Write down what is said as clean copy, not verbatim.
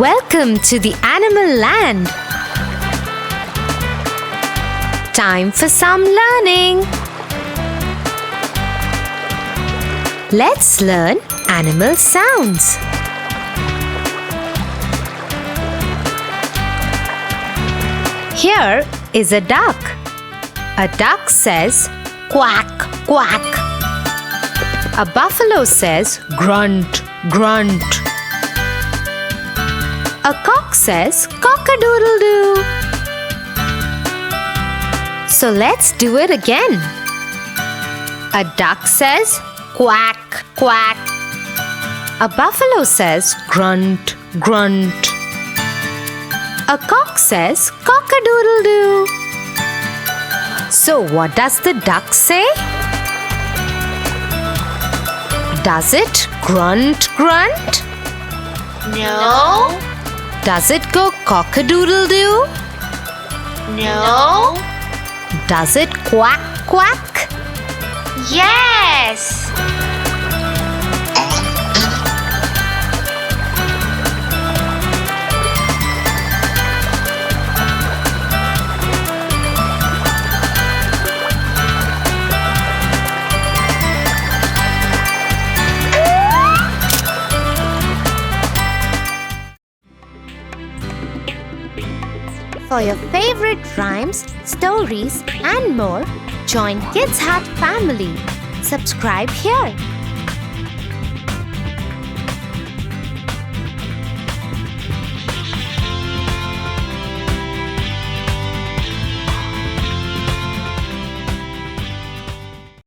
Welcome to the animal land. Time for some learning. Let's learn animal sounds. Here is a duck. A duck says quack, quack. A buffalo says grunt, grunt. A cock says cock-a-doodle-doo. So let's do it again. A duck says quack, quack. A buffalo says grunt, grunt. A cock says cock-a-doodle-doo. So what does the duck say? Does it grunt, grunt? No. Does it go cock-a-doodle-doo? No. Does it quack, quack? Yes. For your favorite rhymes, stories and more, join Kids Hut family. Subscribe here.